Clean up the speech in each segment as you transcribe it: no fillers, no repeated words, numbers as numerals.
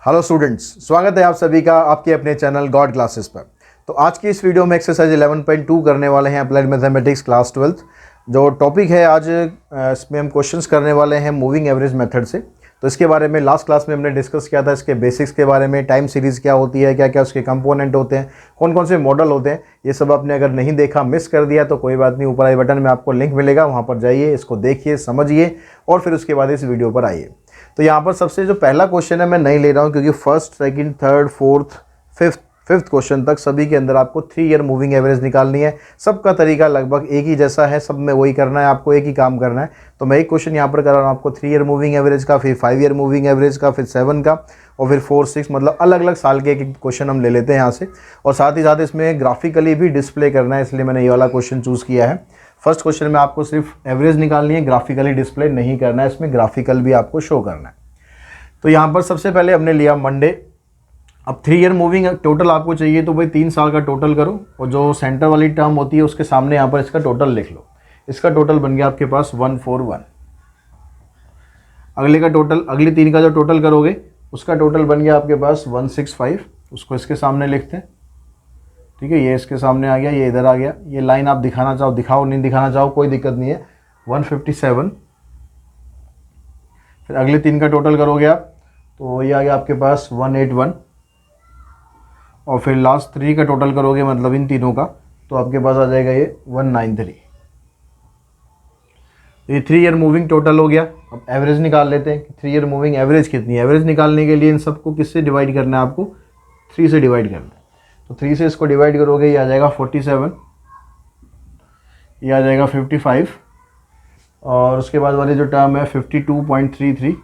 Hello students, स्वागत है आप सभी का आपके अपने चैनल गॉड क्लासेस पर। तो आज की इस वीडियो में एक्सरसाइज 11.2 करने वाले हैं अप्लाइड मैथमेटिक्स क्लास 12। जो टॉपिक है आज इसमें हम क्वेश्चंस करने वाले हैं मूविंग एवरेज मेथड से। तो इसके बारे में लास्ट क्लास में हमने डिस्कस किया था, इसके बेसिक्स के बारे में, टाइम सीरीज़ क्या होती है, क्या क्या उसके कंपोनेंट होते हैं, कौन कौन से मॉडल होते हैं। ये सब आपने अगर नहीं देखा, मिस कर दिया तो कोई बात नहीं, ऊपर आई बटन में आपको लिंक मिलेगा, वहाँ पर जाइए, इसको देखिए, समझिए और फिर उसके बाद इस वीडियो पर आइए। तो यहाँ पर सबसे जो पहला क्वेश्चन है मैं नहीं ले रहा हूँ, क्योंकि first, second, third, fourth, fifth question तक सभी के अंदर आपको 3 ईयर मूविंग एवरेज निकालनी है। सबका तरीका लगभग एक ही जैसा है, सब में वही करना है, आपको एक ही काम करना है। तो मैं एक क्वेश्चन यहाँ पर कर रहा हूँ आपको 3 ईयर मूविंग एवरेज का, फिर 5 ईयर मूविंग एवरेज का, फिर 7 का और फिर 4, 6, मतलब अलग अलग साल के एक क्वेश्चन हम ले लेते हैं यहाँ से। और साथ ही साथ इसमें ग्राफिकली भी डिस्प्ले करना है, इसलिए मैंने ये वाला क्वेश्चन चूज़ किया है। फर्स्ट क्वेश्चन में आपको सिर्फ एवरेज निकालनी है, ग्राफिकली डिस्प्ले नहीं करना है, इसमें ग्राफिकल भी आपको शो करना है। तो यहाँ पर सबसे पहले हमने लिया मंडे। अब 3 ईयर मूविंग टोटल आपको चाहिए, तो भाई 3 साल का टोटल करो और जो सेंटर वाली टर्म होती है उसके सामने यहाँ पर इसका टोटल लिख लो। इसका टोटल बन गया आपके पास 141। अगले का टोटल, अगली 3 का जो टोटल करोगे उसका टोटल बन गया आपके पास 165। उसको इसके सामने लिखते हैं, ठीक है। ये इसके सामने आ गया, ये इधर आ गया। ये लाइन आप दिखाना चाहो दिखाओ, नहीं दिखाना चाहो कोई दिक्कत नहीं है। 157। फिर अगले 3 का टोटल करोगे आप तो ये आ गया आपके पास 181। और फिर लास्ट 3 का टोटल करोगे, मतलब इन तीनों का, तो आपके पास आ जाएगा ये 193। ये 3 ईयर मूविंग टोटल हो गया। अब एवरेज निकाल लेते हैं कि 3 ईयर मूविंग एवरेज कितनी है। एवरेज निकालने के लिए इन सबको किससे डिवाइड करना है, आपको 3 से डिवाइड करना है। तो 3 से इसको डिवाइड करोगे, ये आ जाएगा 47, ये आ जाएगा 55 और उसके बाद वाली जो टर्म है 52.33।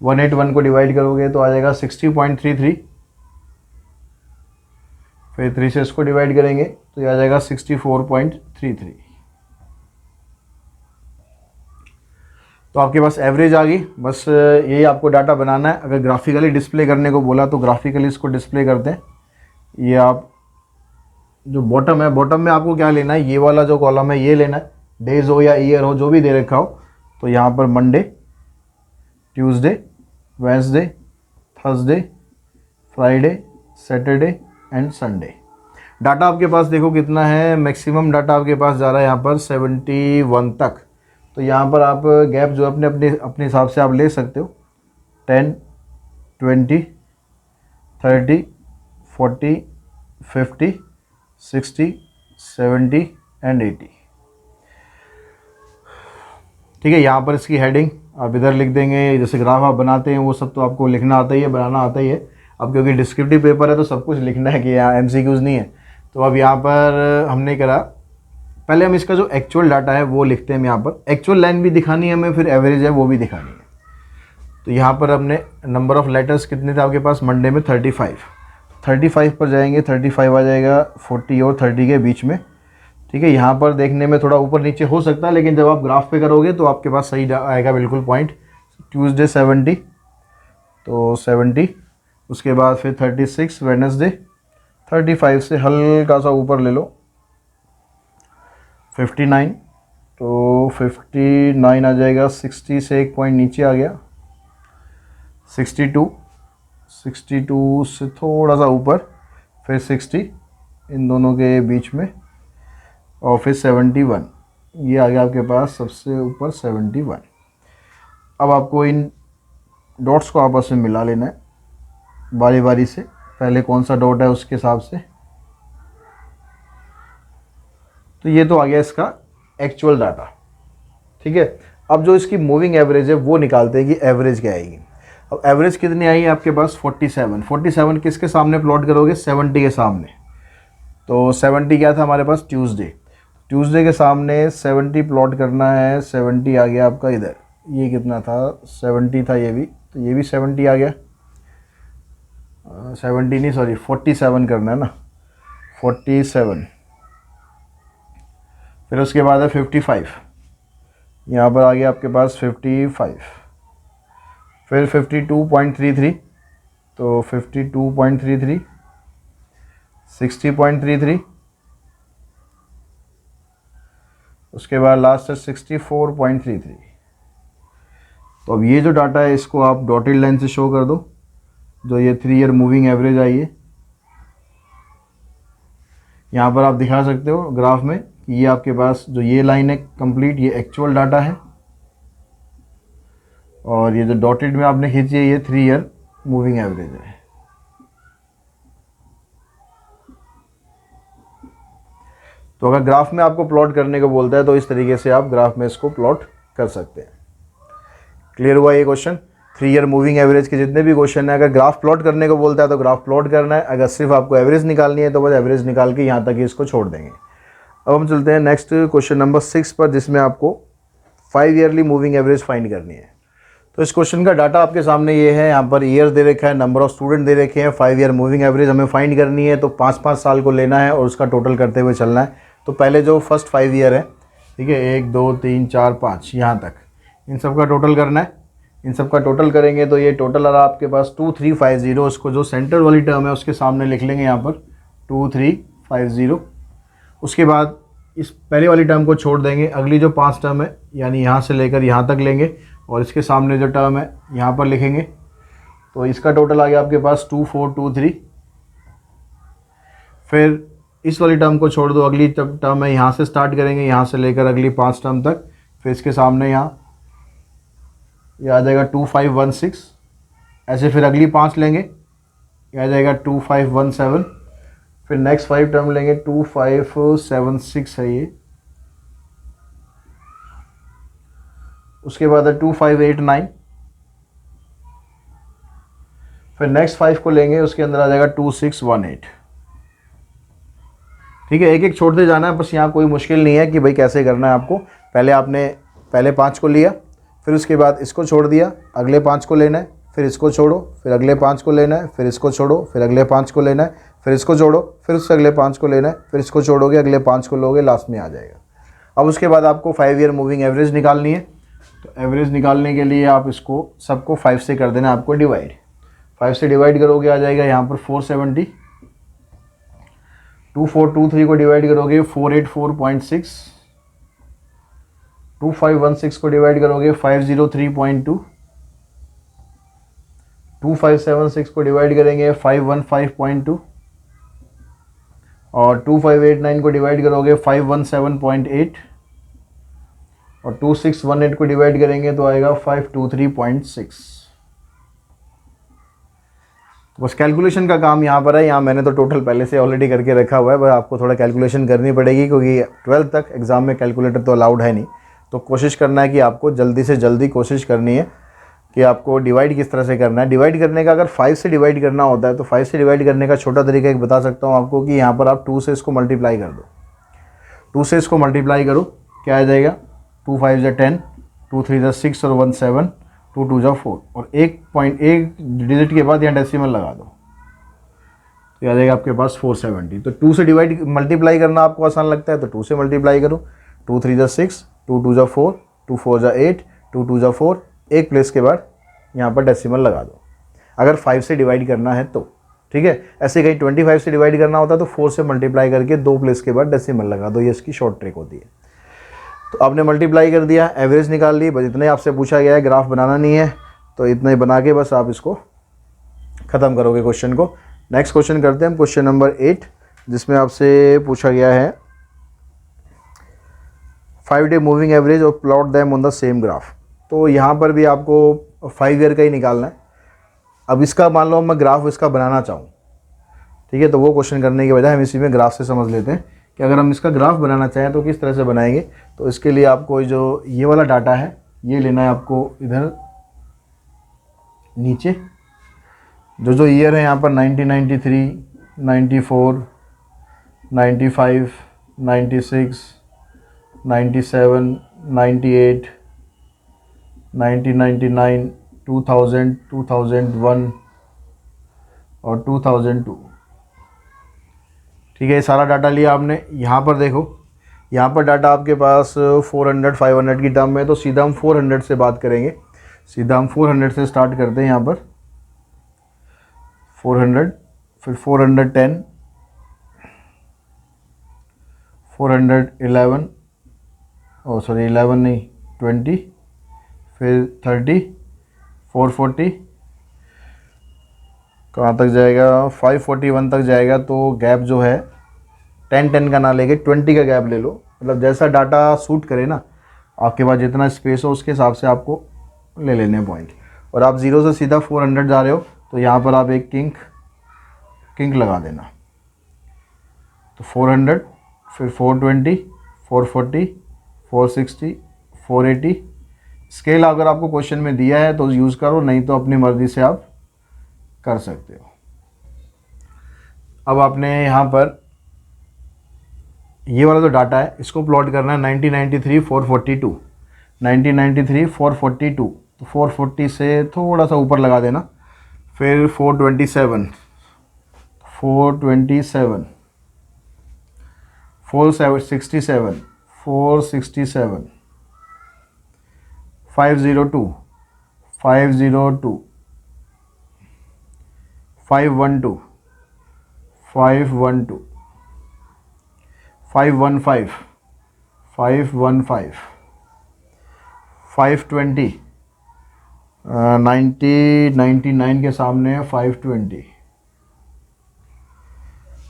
181 को डिवाइड करोगे तो आ जाएगा 60.33। फिर 3 से इसको डिवाइड करेंगे तो ये आ जाएगा 64.33। तो आपके पास एवरेज आ गई। बस यही आपको डाटा बनाना है। अगर ग्राफिकली डिस्प्ले करने को बोला तो ग्राफिकली इसको डिस्प्ले करते हैं। ये आप जो बॉटम है, बॉटम में आपको क्या लेना है, ये वाला जो कॉलम है ये लेना है। डेज हो या ईयर हो, जो भी दे रखा हो। तो यहाँ पर Monday, Tuesday, Wednesday, Thursday, Friday, Saturday and Sunday. Data आपके पास देखो कितना है, मैक्सिमम डाटा आपके पास जा रहा है यहाँ पर 71 तक। तो यहाँ पर आप गैप जो अपने अपने अपने हिसाब से आप ले सकते हो। 10, 20, 30, 40, 50, 60, 70 एंड 80। ठीक है। यहाँ पर इसकी हेडिंग आप इधर लिख देंगे। जैसे ग्राफ आप बनाते हैं वो सब तो आपको लिखना आता ही है, बनाना आता ही है। अब क्योंकि डिस्क्रिप्टिव पेपर है तो सब कुछ लिखना है कि यहाँ एमसीक्यूज नहीं है। तो अब यहाँ पर हमने करा, पहले हम इसका जो एक्चुअल डाटा है वो लिखते हैं। यहाँ पर एक्चुअल लाइन भी दिखानी है हमें, फिर एवरेज है वो भी दिखानी है। तो यहाँ पर हमने नंबर ऑफ़ लेटर्स कितने थे आपके पास मंडे में, 35 पर जाएंगे। 35 आ जाएगा 40 और 30 के बीच में, ठीक है। यहाँ पर देखने में थोड़ा ऊपर नीचे हो सकता है, लेकिन जब आप ग्राफ पे करोगे तो आपके पास सही आएगा बिल्कुल पॉइंट। ट्यूसडे 70, तो 70। उसके बाद फिर 36 वेडनेसडे, 35 से हल्का सा ऊपर ले लो 59, तो 59 आ जाएगा। 60 से एक पॉइंट नीचे आ गया 62 से थोड़ा सा ऊपर, फिर 60 इन दोनों के बीच में, और फिर 71। ये आ गया आपके पास सबसे ऊपर 71। अब आपको इन डॉट्स को आपस में मिला लेना है बारी बारी से। पहले कौन सा डॉट है उसके हिसाब से। तो ये तो आ गया इसका एक्चुअल डाटा, ठीक है। अब जो इसकी मूविंग एवरेज है वो निकालते हैं कि एवरेज क्या आएगी। अब एवरेज कितनी आई है आपके पास, 47 किसके सामने प्लॉट करोगे, 70 के सामने। तो 70 क्या था हमारे पास, ट्यूसडे के सामने 70 प्लॉट करना है। 70 आ गया आपका इधर। ये कितना था, 70 था ये भी, तो ये भी 70 आ गया। 70 नहीं, सॉरी 47 करना है ना, 47। फिर उसके बाद है 55, यहाँ पर आ गया आपके पास 55। फिर 52.33, तो 52.33, 60.33, उसके बाद लास्ट है 64.33। तो अब ये जो डाटा है इसको आप डॉटेड लाइन से शो कर दो, जो ये 3 ईयर मूविंग एवरेज आई है। यहाँ पर आप दिखा सकते हो ग्राफ में कि ये आपके पास जो ये लाइन है कंप्लीट, ये एक्चुअल डाटा है, और ये जो डॉटेड में आपने खींची है ये 3 ईयर मूविंग एवरेज है। तो अगर ग्राफ में आपको प्लॉट करने को बोलता है तो इस तरीके से आप ग्राफ में इसको प्लॉट कर सकते हैं। क्लियर हुआ ये क्वेश्चन? 3 ईयर मूविंग एवरेज के जितने भी क्वेश्चन है, अगर ग्राफ प्लॉट करने को बोलता है तो ग्राफ प्लॉट करना है, अगर सिर्फ आपको एवरेज निकालनी है तो बस एवरेज निकाल के यहाँ तक ही इसको छोड़ देंगे। अब हम चलते हैं नेक्स्ट क्वेश्चन नंबर 6 पर, जिसमें आपको 5 ईयरली मूविंग एवरेज फाइंड करनी है। तो इस क्वेश्चन का डाटा आपके सामने ये है, यहाँ पर ईयर दे रखा है, नंबर ऑफ स्टूडेंट दे रखे हैं, 5 ईयर मूविंग एवरेज हमें फाइंड करनी है। तो 5-5 साल को लेना है और उसका टोटल करते हुए चलना है। तो पहले जो फर्स्ट 5 ईयर है, ठीक है, 1 2 3 4 5 यहाँ तक, इन सब का टोटल करना है। इन सब का टोटल करेंगे तो ये टोटल आ रहा आपके पास 2350। उसको जो सेंटर वाली टर्म है उसके सामने लिख लेंगे यहाँ पर 2350। उसके बाद इस पहले वाली टर्म को छोड़ देंगे, अगली जो 5 टर्म है यानी यहाँ से लेकर यहाँ तक लेंगे, और इसके सामने जो टर्म है यहाँ पर लिखेंगे। तो इसका टोटल आ गया आपके पास 2423। फिर इस वाली टर्म को छोड़ दो, अगली टर्म है यहाँ से स्टार्ट करेंगे, यहाँ से लेकर अगली 5 टर्म तक। फिर इसके सामने यहाँ ये आ जाएगा 2516। ऐसे फिर अगली 5 लेंगे, ये आ जाएगा 2517। फिर नेक्स्ट 5 टर्म लेंगे 2576 है ये। उसके बाद है 2589। फिर नेक्स्ट 5 को लेंगे, उसके अंदर आ जाएगा 2618। ठीक है, एक एक छोड़ते जाना है, बस यहाँ कोई मुश्किल नहीं है कि भाई कैसे करना है आपको। पहले आपने पहले 5 को लिया, फिर उसके बाद इसको छोड़ दिया, अगले 5 को लेना है, फिर इसको छोड़ो, फिर अगले 5 को लेना है, फिर इसको छोड़ो, फिर अगले 5 को लेना है, फिर इसको जोड़ो, फिर उससे अगले 5 को लेना है, फिर इसको छोड़ोगे, अगले 5 को लोगे, लास्ट में आ जाएगा। अब उसके बाद आपको 5 ईयर मूविंग एवरेज निकालनी है। तो एवरेज निकालने के लिए आप इसको सबको 5 से कर देना आपको डिवाइड। 5 से डिवाइड करोगे आ जाएगा यहाँ पर 470। 2423 को डिवाइड करोगे 484.6। 2516 को डिवाइड करोगे 503.2। 2576 को डिवाइड करेंगे 515.2। और 2589 को डिवाइड करोगे 517.8। और 2618 को डिवाइड करेंगे तो आएगा 523.6। बस कैलकुलेशन का काम यहाँ पर है। यहाँ मैंने तो टोटल पहले से ऑलरेडी करके रखा हुआ है, बस आपको थोड़ा कैलकुलेशन करनी पड़ेगी, क्योंकि 12th तक एग्ज़ाम में कैलकुलेटर तो अलाउड है नहीं। तो कोशिश करना है कि आपको जल्दी से जल्दी कोशिश करनी है कि आपको डिवाइड किस तरह से करना है। डिवाइड करने का अगर 5 से डिवाइड करना होता है तो 5 से डिवाइड करने का छोटा तरीका एक बता सकता हूँ आपको, कि यहाँ पर आप 2 से इसको मल्टीप्लाई कर दो। 2 से इसको मल्टीप्लाई करो, क्या आ जाएगा, 2 5 जा 10, 2 3 जा 6 और 1 7, 2 2 जा 4, और एक डिजिट के बाद यहाँ डेसिमल लगा दो, तो ये आ जाएगा आपके पास 470। तो 2 से डिवाइड मल्टीप्लाई करना आपको आसान लगता है तो 2 से मल्टीप्लाई करो। 2 3 जा 6, 2 2 जा 4, 2 4 जा 8, 2 2 जा 4, एक प्लेस के बाद यहाँ पर डेसिमल लगा दो, अगर 5 से डिवाइड करना है तो। ठीक है, ऐसे कहीं 25 से डिवाइड करना होता है तो 4 से मल्टीप्लाई करके 2 प्लेस के बाद डेसिमल लगा दो, ये इसकी शॉर्ट ट्रिक होती है। तो आपने मल्टीप्लाई कर दिया, एवरेज निकाल ली, बस इतना ही आपसे पूछा गया है, ग्राफ बनाना नहीं है, तो इतना ही बना के बस आप इसको ख़त्म करोगे क्वेश्चन को। नेक्स्ट क्वेश्चन करते हैं हम, क्वेश्चन नंबर 8, जिसमें आपसे पूछा गया है 5 डे मूविंग एवरेज और plot them on the same graph. तो यहाँ पर भी आपको 5 ईयर का ही निकालना है। अब इसका मान लो मैं ग्राफ इसका बनाना चाहूँ, ठीक है, तो वो क्वेश्चन करने के बजाय हम इसी में ग्राफ से समझ लेते हैं कि अगर हम इसका ग्राफ बनाना चाहें तो किस तरह से बनाएंगे। तो इसके लिए आपको जो ये वाला डाटा है ये लेना है आपको इधर नीचे, जो ईयर है यहाँ पर 1993, 94, 95, 96, 97, 98, 1999, 2000, 2001 और 2002। ठीक है, ये सारा डाटा लिया आपने। यहाँ पर देखो, यहाँ पर डाटा आपके पास 400, 500 की टर्म में, तो सीधा हम 400 से बात करेंगे। सीधा हम 400 से स्टार्ट करते हैं। यहाँ पर 400, फिर 410, 411, 11 नहीं 20, फिर 30, 440 कहाँ तक जाएगा, 541 तक जाएगा। तो गैप जो है 10 का ना लेके 20 का गैप ले लो, मतलब जैसा डाटा सूट करे ना, आपके पास जितना स्पेस हो उसके हिसाब से आपको ले लेने पॉइंट। और आप 0 से सीधा 400 जा रहे हो तो यहाँ पर आप एक किंक लगा देना। तो 400, फिर 420, 440, 460, 480। स्केल अगर आपको क्वेश्चन में दिया है तो यूज़ करो, नहीं तो अपनी मर्ज़ी से आप कर सकते हो। अब आपने यहाँ पर ये वाला जो डाटा है इसको प्लॉट करना है 1993 442, 1993 442। तो 440 से थोड़ा सा ऊपर लगा देना, फिर 427, 427, 467, 467, 502, 502, 512, 512, 515, 515, 520, 99 के सामने है 520।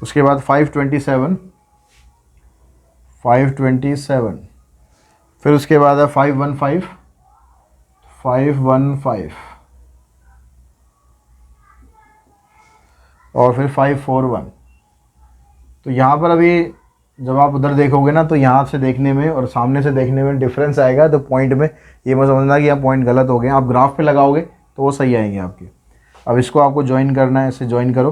उसके बाद 527, 527, फिर उसके बाद है 515, 515, और फिर 541। तो यहाँ पर अभी जब आप उधर देखोगे ना तो यहाँ से देखने में और सामने से देखने में डिफरेंस आएगा। तो पॉइंट में ये मत समझना कि यहाँ पॉइंट गलत हो गए, आप ग्राफ पे लगाओगे तो वो सही आएंगे आपके। अब इसको आपको ज्वाइन करना है, इसे ज्वाइन करो।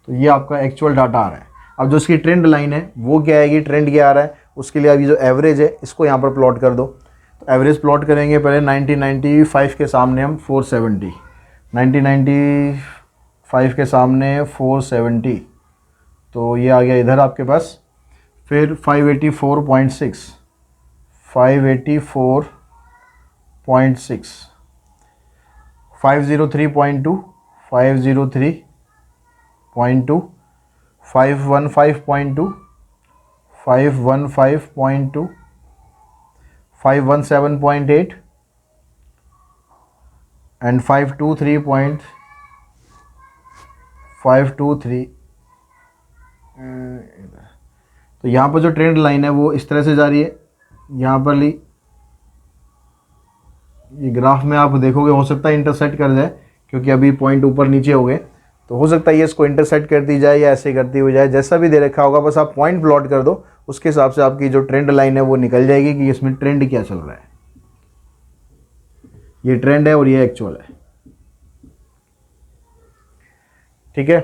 तो ये आपका एक्चुअल डाटा आ रहा है। अब जो इसकी ट्रेंड लाइन है वो क्या आएगी, ट्रेंड क्या आ रहा है उसके लिए अभी जो एवरेज है इसको यहाँ पर प्लॉट कर दो। तो एवरेज प्लॉट करेंगे पहले 1995 के सामने हम 470, 1995 के सामने 470, तो ये आ गया इधर आपके पास। फिर 584.6, 584.6, 503.2, 503.2, 515.2, 515.2, 517.8 एंड 523. तो यहाँ पर जो ट्रेंड लाइन है वो इस तरह से जा रही है। यहाँ पर ली ये ग्राफ में आप देखोगे, हो सकता है इंटरसेक्ट कर जाए क्योंकि अभी पॉइंट ऊपर नीचे हो गए, तो हो सकता है ये इसको इंटरसेक्ट कर दी जाए या ऐसे करती हुई जाए। जैसा भी दे रखा होगा बस आप पॉइंट प्लॉट कर दो, उसके हिसाब से आपकी जो ट्रेंड लाइन है वो निकल जाएगी कि इसमें ट्रेंड क्या चल रहा है। ये ट्रेंड है और ये एक्चुअल है, ठीक है।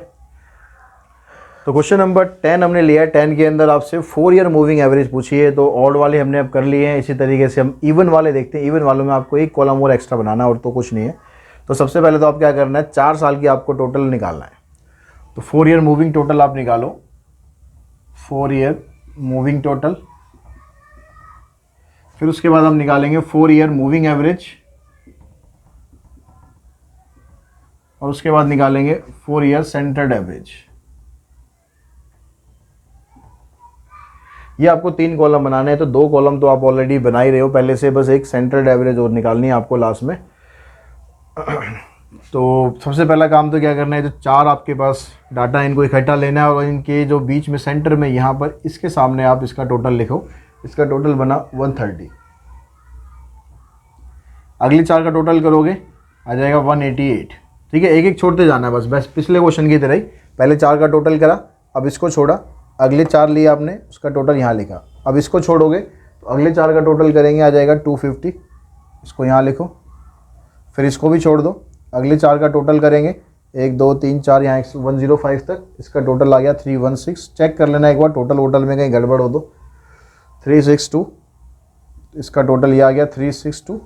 तो क्वेश्चन नंबर 10 हमने लिया है। 10 के अंदर आपसे 4 ईयर मूविंग एवरेज पूछी है, तो ऑड वाले हमने अब कर लिए हैं। इसी तरीके से हम इवन वाले देखते हैं। इवन वालों में आपको एक कॉलम और एक्स्ट्रा बनाना है और तो कुछ नहीं है। तो सबसे पहले तो आप क्या करना है, 4 साल की आपको टोटल निकालना है। तो 4 ईयर मूविंग टोटल आप निकालो, 4 ईयर मूविंग टोटल। फिर उसके बाद हम निकालेंगे 4 ईयर मूविंग एवरेज, और उसके बाद निकालेंगे 4 ईयर सेंटर्ड एवरेज। ये आपको 3 कॉलम बनाने हैं, तो 2 कॉलम तो आप ऑलरेडी बना ही रहे हो पहले से, बस एक सेंटर्ड एवरेज और निकालनी है आपको लास्ट में। तो सबसे पहला काम तो क्या करना है, जो 4 आपके पास डाटा इनको इकट्ठा लेना है और इनके जो बीच में सेंटर में यहाँ पर इसके सामने आप इसका टोटल लिखो। इसका टोटल बना 130। अगली 4 का टोटल करोगे आ जाएगा 188, ठीक है। एक एक छोड़ते जाना है बस पिछले क्वेश्चन की तरह ही। पहले 4 का टोटल करा, अब इसको छोड़ा, अगले 4 लिए आपने, उसका टोटल यहाँ लिखा। अब इसको छोड़ोगे तो अगले 4 का टोटल करेंगे, आ जाएगा 250, इसको यहाँ लिखो। फिर इसको भी छोड़ दो, अगले 4 का टोटल करेंगे, 1 2 3 4 यहाँ 105 तक, इसका टोटल आ गया 316। चेक कर लेना एक बार टोटल वोटल में कहीं गड़बड़ हो तो। 362, इसका टोटल ये आ गया 362,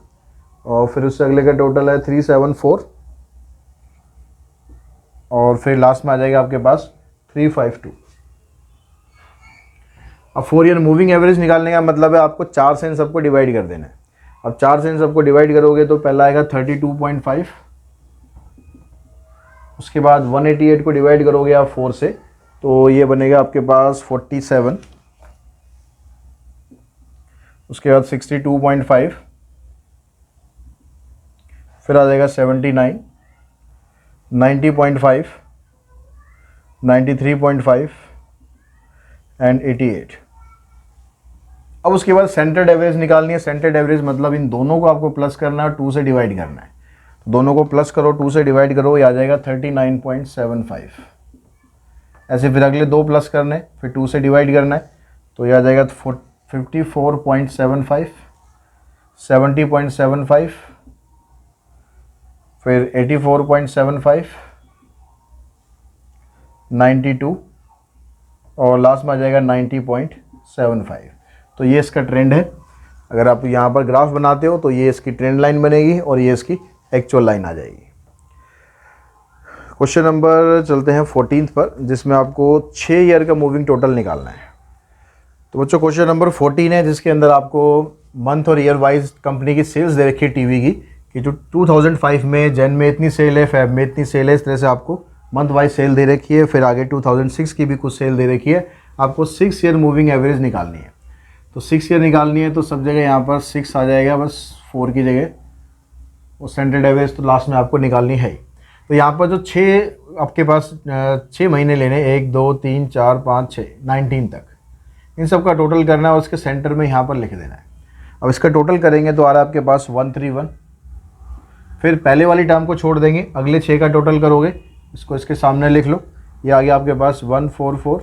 और फिर उससे अगले का टोटल है 374, और फिर लास्ट में आ जाएगा आपके पास 352। अब 4 ईयर मूविंग एवरेज निकालने का मतलब है आपको 4 से इन सबको डिवाइड कर देना है। अब 4 से इन सबको डिवाइड करोगे तो पहला आएगा 32.5, उसके बाद 188 को डिवाइड करोगे आप 4 से तो ये बनेगा आपके पास 47, उसके बाद 62.5, फिर आ जाएगा 79, 90.5, 93.5 एंड 88। अब उसके बाद सेंटर्ड एवरेज निकालनी है। सेंटर्ड एवरेज मतलब इन दोनों को आपको प्लस करना है और 2 से डिवाइड करना है। तो दोनों को प्लस करो, 2 से डिवाइड करो, ये आ जाएगा 39.75। ऐसे फिर अगले दो प्लस करने, फिर 2 से डिवाइड करना है, तो ये आ जाएगा 54.75, 70.75, फिर 84.75, 92 और लास्ट में आ जाएगा 90.75। तो ये इसका ट्रेंड है। अगर आप यहाँ पर ग्राफ बनाते हो तो ये इसकी ट्रेंड लाइन बनेगी और ये इसकी एक्चुअल लाइन आ जाएगी। क्वेश्चन नंबर चलते हैं 14 पर, जिसमें आपको 6 ईयर का मूविंग टोटल निकालना है। तो बच्चों क्वेश्चन नंबर 14 है, जिसके अंदर आपको मंथ और ईयर वाइज कंपनी की सेल्स दे रखी है टीवी की, कि जो 2005 में जन में इतनी सेल है, फेब में इतनी सेल है, इस तरह से आपको मंथ वाइज सेल दे रखी है। फिर आगे 2006 की भी कुछ सेल दे रखी है। आपको 6 ईयर मूविंग एवरेज निकालनी है। तो 6 ईयर निकालनी है तो सब जगह यहाँ पर 6 आ जाएगा, बस 4 की जगह, और सेंट्रल एवरेज तो लास्ट में आपको निकालनी है ही। तो यहाँ पर जो 6 आपके पास 6 महीने लेने, 1 2 3 4 5 6 19 तक, इन सब का टोटल करना है और उसके सेंटर में यहाँ पर लिख देना है। अब इसका टोटल करेंगे तो आ रहा है आपके पास 131। फिर पहले वाली टर्म को छोड़ देंगे, अगले 6 का टोटल करोगे, इसको इसके सामने लिख लो, ये आ गया आपके पास 144,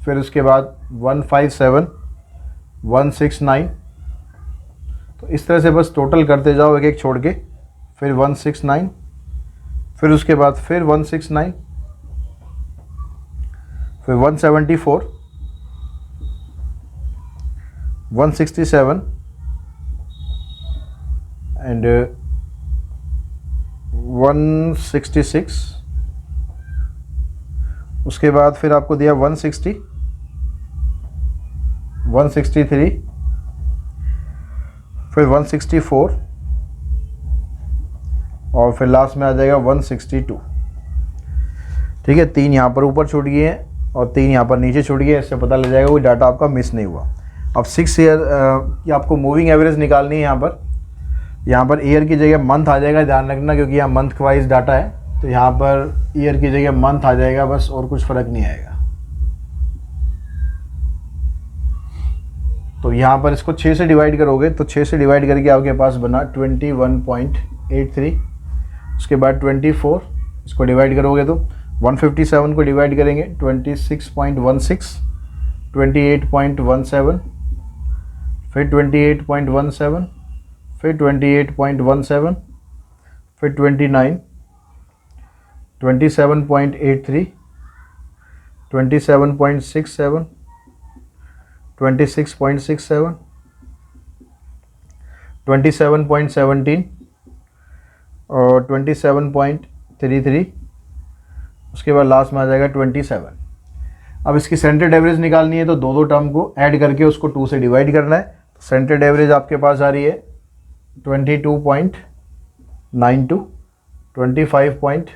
फिर उसके बाद 157, 169। तो इस तरह से बस टोटल करते जाओ एक एक छोड़ के, फिर 169, फिर उसके बाद फिर 169, फिर 174, 167 एंड 166। उसके बाद फिर आपको दिया 160, 163, फिर 164 और फिर लास्ट में आ जाएगा 162। ठीक है, 3 यहाँ पर ऊपर छूट गए हैं और 3 यहाँ पर नीचे छूट गए। इससे पता लग जाएगा कोई डाटा आपका मिस नहीं हुआ। अब 6 ईयर की आपको मूविंग एवरेज निकालनी है। यहाँ पर ईयर की जगह मंथ आ जाएगा, ध्यान रखना, क्योंकि यहाँ मंथ वाइज डाटा है। तो यहाँ पर ईयर की जगह मंथ आ जाएगा बस, और कुछ फ़र्क नहीं आएगा। तो यहाँ पर इसको 6 से डिवाइड करोगे तो 6 से डिवाइड करके आपके पास बना 21.83। उसके बाद 24, इसको डिवाइड करोगे तो 157 को डिवाइड करेंगे 26.16, 28.17, फिर 28.17, फिर 28.17, फिर 29, 27.83, 27.67, 26.67, 27.17 और 27.33। उसके बाद लास्ट में आ जाएगा 27। अब इसकी सेंटर्ड एवरेज निकालनी है तो दो टर्म को ऐड करके उसको 2 से डिवाइड करना है। सेंटर्ड एवरेज आपके पास आ रही है 22.92, 25.08,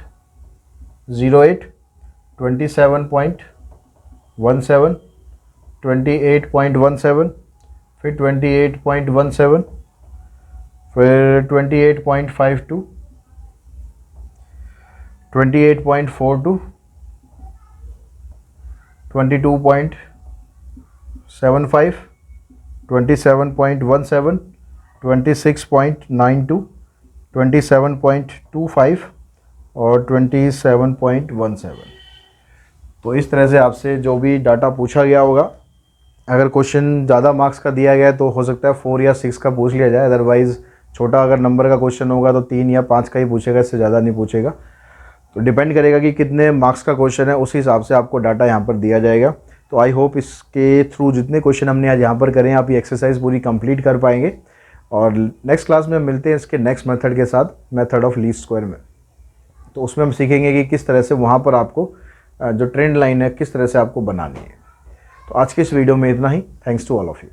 27.17, 28.17, फिर 28.17, फिर 28.52, 28.42, 22.75, 27.17, 26.92, 27.25 और 27.17। तो इस तरह से आपसे जो भी डाटा पूछा गया होगा, अगर क्वेश्चन ज़्यादा मार्क्स का दिया गया है तो हो सकता है 4 या 6 का पूछ लिया जाए। अदरवाइज़ छोटा अगर नंबर का क्वेश्चन होगा तो 3 या 5 का ही पूछेगा, इससे ज़्यादा नहीं पूछेगा। तो डिपेंड करेगा कि कितने मार्क्स का क्वेश्चन है, उस हिसाब से आपको डाटा यहाँ पर दिया जाएगा। तो आई होप इसके थ्रू जितने क्वेश्चन हमने आज यहाँ पर करें, आप ये एक्सरसाइज पूरी कंप्लीट कर पाएंगे। और नेक्स्ट क्लास में मिलते हैं इसके नेक्स्ट मेथड के साथ, मेथड ऑफ लीस्ट स्क्वायर में। तो उसमें हम सीखेंगे कि किस तरह से वहाँ पर आपको जो ट्रेंड लाइन है किस तरह से आपको बनानी है। तो आज के इस वीडियो में इतना ही। Thanks to all of you.